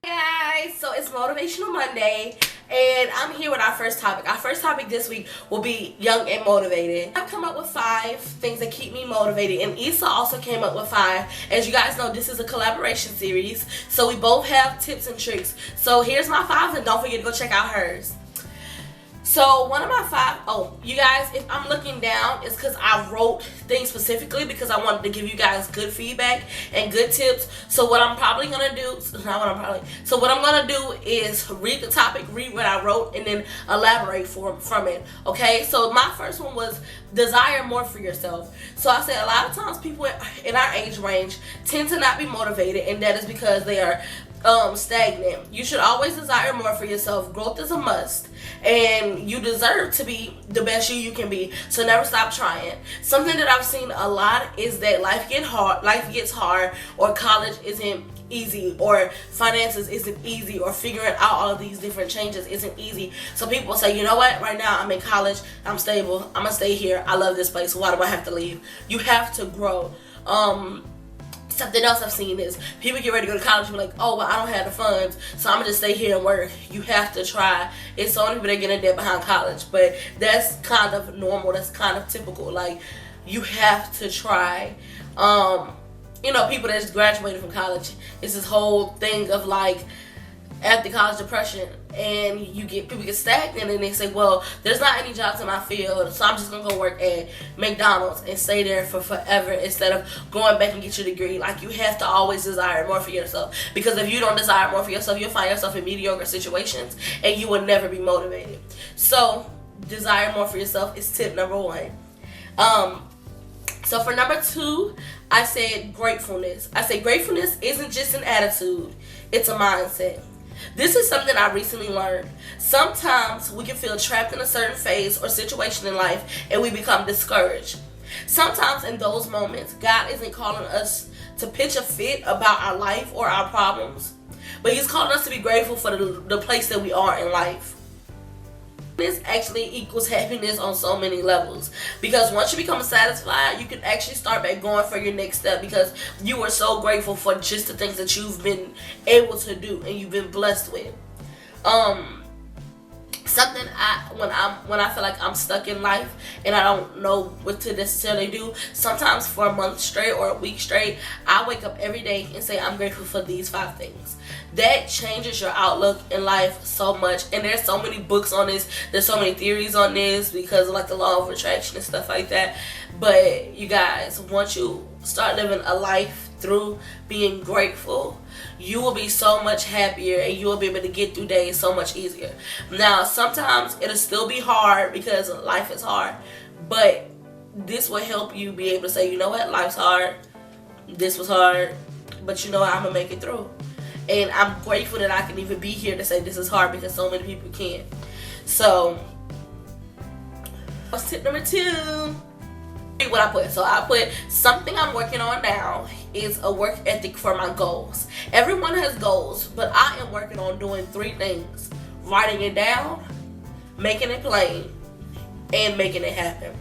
Guys, so it's Motivational Monday, and I'm here with our first topic. Our first topic this week will be young and motivated. I've come up with 5 things that keep me motivated, and Issa also came up with 5. As you guys know, this is a collaboration series, so we both have tips and tricks. So here's my 5, and don't forget to go check out hers. So one of my 5, you guys, if I'm looking down, it's because I wrote things specifically because I wanted to give you guys good feedback and good tips. So what I'm probably going to do, so what I'm going to do is read the topic, read what I wrote, and then elaborate from it. Okay, so my first one was desire more for yourself. So I said a lot of times people in our age range tend to not be motivated, and that is because they are stagnant. You should always desire more for yourself. Growth is a must, and you deserve to be the best you can be. So never stop trying. Something that I've seen a lot is that life gets hard, or college isn't easy, or finances isn't easy, or figuring out all of these different changes isn't easy. So people say, you know what, right now I'm in college, I'm stable, I'm gonna stay here, I love this place, why do I have to leave? You have to grow. Something else I've seen is people get ready to go to college and be like, oh, well, I don't have the funds, so I'm going to just stay here and work. You have to try. It's so many people that get in debt behind college, but that's kind of normal. That's kind of typical. Like, you have to try. People that just graduated from college, it's this whole thing of like, after college depression, and people get stagnant, and they say, well, there's not any jobs in my field, so I'm just gonna go work at McDonald's and stay there for forever instead of going back and get your degree. Like, you have to always desire more for yourself, because if you don't desire more for yourself, you'll find yourself in mediocre situations and you will never be motivated. So desire more for yourself is tip number 1. So for number 2, I said gratefulness. I say gratefulness isn't just an attitude, it's a mindset. This is something I recently learned. Sometimes we can feel trapped in a certain phase or situation in life, and we become discouraged. Sometimes in those moments, God isn't calling us to pitch a fit about our life or our problems, but He's calling us to be grateful for the place that we are in life. This actually equals happiness on so many levels, because once you become satisfied, you can actually start back going for your next step, because you are so grateful for just the things that you've been able to do and you've been blessed with. Something when I feel like I'm stuck in life and I don't know what to necessarily do, sometimes for a month straight or a week straight, I wake up every day and say I'm grateful for these 5 things. That changes your outlook in life so much, and there's so many books on this, there's so many theories on this because of like the law of attraction and stuff like that. But you guys, once you start living a life through being grateful, you will be so much happier, and you will be able to get through days so much easier. Now, sometimes it'll still be hard because life is hard, but this will help you be able to say, you know what, life's hard, this was hard, but you know what, I'm gonna make it through. And I'm grateful that I can even be here to say this is hard, because so many people can't. So what's tip number 2? What I put. So I put something I'm working on now is a work ethic for my goals. Everyone has goals, but I am working on doing 3 things: writing it down, making it plain, and making it happen.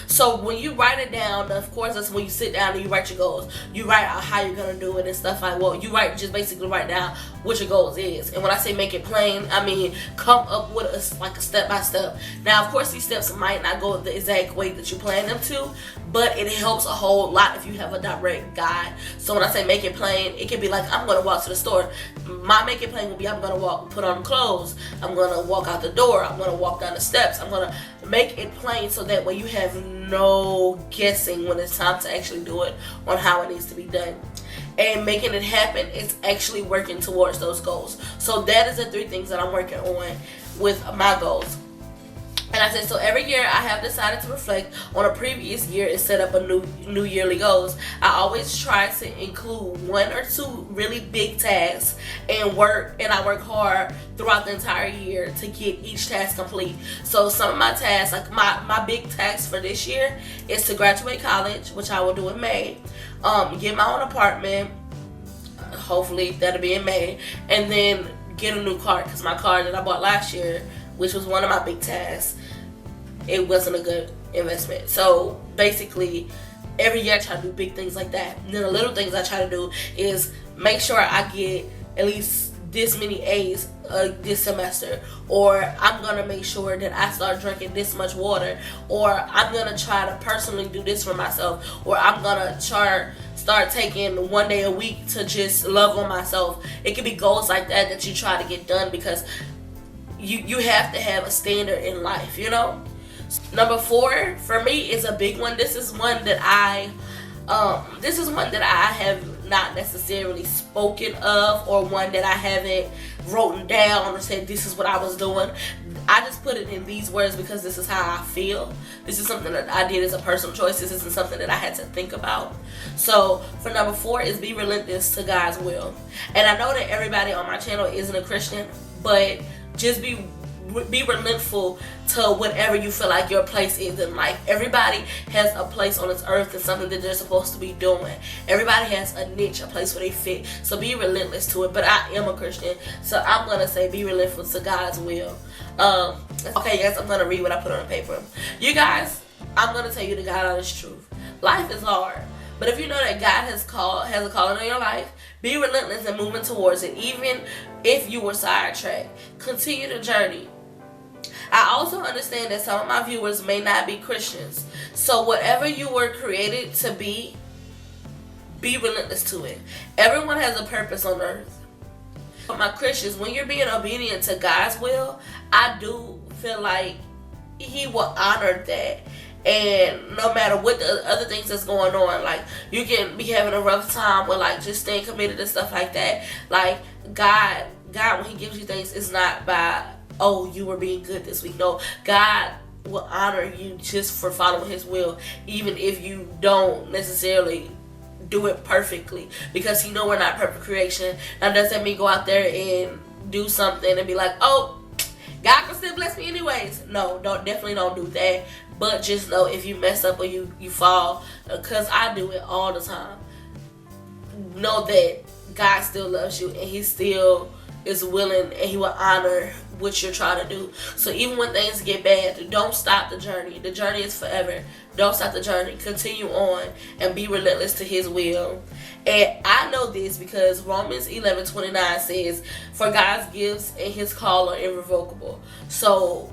So when you write it down, of course, that's when you sit down and you write your goals. You write out how you're going to do it and stuff like, well, you just basically write down what your goals is. And when I say make it plain, I mean come up with a step-by-step. Now, of course, these steps might not go the exact way that you plan them to, but it helps a whole lot if you have a direct guide. So when I say make it plain, it can be like, I'm going to walk to the store. My make it plain will be, I'm going to put on clothes, I'm going to walk out the door, I'm going to walk down the steps, I'm going to make it plain, so that way you have no guessing when it's time to actually do it on how it needs to be done. And making it happen is actually working towards those goals. So that is the 3 things that I'm working on with my goals. And I said, so every year I have decided to reflect on a previous year and set up a new yearly goals. I always try to include 1 or 2 really big tasks, and I work hard throughout the entire year to get each task complete. So some of my tasks, like my big task for this year is to graduate college, which I will do in May, get my own apartment, hopefully that'll be in May, and then get a new car, because my car that I bought last year, which was one of my big tasks, it wasn't a good investment. So basically, every year I try to do big things like that. And then the little things I try to do is make sure I get at least this many A's this semester, or I'm gonna make sure that I start drinking this much water, or I'm gonna try to personally do this for myself, or I'm gonna start taking 1 day a week to just love on myself. It could be goals like that you try to get done, because you have to have a standard in life, you know. Number 4 for me is a big one. This is one that I have not necessarily spoken of, or one that I haven't written down or said this is what I was doing. I just put it in these words because this is how I feel. This is something that I did as a personal choice. This isn't something that I had to think about. So for number 4 is be relentless to God's will. And I know that everybody on my channel isn't a Christian, but just be relentless to whatever you feel like your place is in life. Everybody has a place on this earth and something that they're supposed to be doing. Everybody has a niche, a place where they fit. So be relentless to it. But I am a Christian, so I'm gonna say be relentless to God's will. Okay, guys, I'm gonna read what I put on the paper. You guys, I'm gonna tell you the God honest truth. Life is hard, but if you know that God has a calling on your life, be relentless and moving towards it, even if you were sidetracked. Continue the journey. I also understand that some of my viewers may not be Christians. So whatever you were created to be relentless to it. Everyone has a purpose on earth. For my Christians, when you're being obedient to God's will, I do feel like He will honor that. And no matter what the other things that's going on, like you can be having a rough time with like just staying committed and stuff like that. Like God when He gives you things, it's not by, oh, you were being good this week. No, God will honor you just for following His will, even if you don't necessarily do it perfectly, because He know we're not perfect creation. That doesn't mean go out there and do something and be like, oh, God can still bless me anyways. No, definitely don't do that. But just know if you mess up or you fall, because I do it all the time, know that God still loves you and He still is willing and He will honor what you're trying to do. So even when things get bad, don't stop the journey. The journey is forever. Don't stop the journey. Continue on and be relentless to His will. And I know this because Romans 11:29 says, for God's gifts and His call are irrevocable. So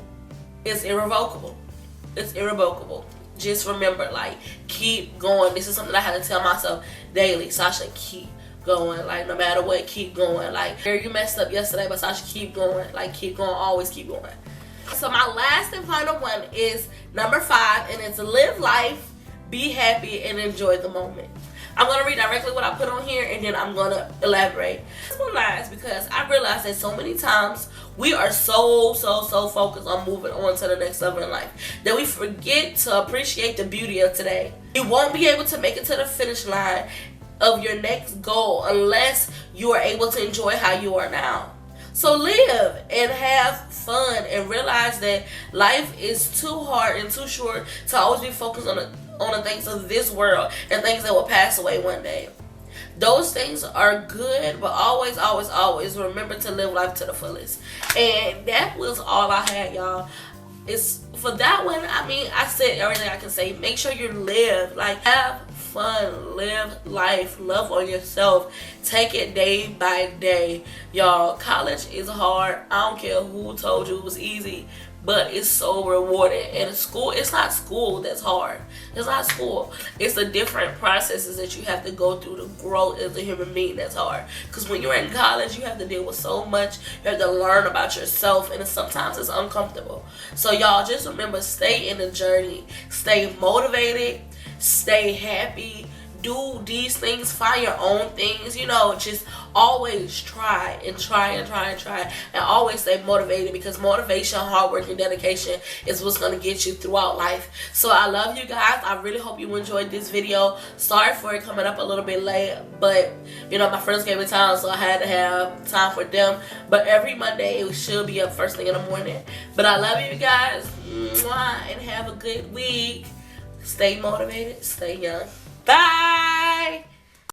it's irrevocable. It's irrevocable. Just remember, like, keep going. This is something I have to tell myself daily. Sasha, keep going. Like, no matter what, keep going. Like, you messed up yesterday, but Sasha, keep going. Like, keep going. Always keep going. So my last and final one is number 5, and it's live life, be happy, and enjoy the moment. I'm going to read directly what I put on here, and then I'm going to elaborate. This one lies because I realize that so many times we are so focused on moving on to the next level in life that we forget to appreciate the beauty of today. You won't be able to make it to the finish line of your next goal unless you are able to enjoy how you are now. So live and have fun and realize that life is too hard and too short to always be focused on the things of this world and things that will pass away one day. Those things are good, but always remember to live life to the fullest. And that was all I had, y'all. It's for that one. I mean, I said everything I can say. Make sure you live, like, have fun, live life, love on yourself, take it day by day. Y'all, college is hard. I don't care who told you it was easy, but it's so rewarding. And school, it's not school that's hard. It's not school. It's the different processes that you have to go through to grow as a human being that's hard. Because when you're in college, you have to deal with so much. You have to learn about yourself, and sometimes it's uncomfortable. So y'all, just remember, stay in the journey. Stay motivated. Stay happy. Do these things. Find your own things. You know, just always try and always stay motivated, because motivation, hard work, and dedication is what's going to get you throughout life. So I love you guys. I really hope you enjoyed this video. Sorry for it coming up a little bit late, but you know, my friends gave me time, so I had to have time for them. But every Monday it should be up first thing in the morning. But I love you guys. Mwah, and have a good week. Stay motivated. Stay young. Bye.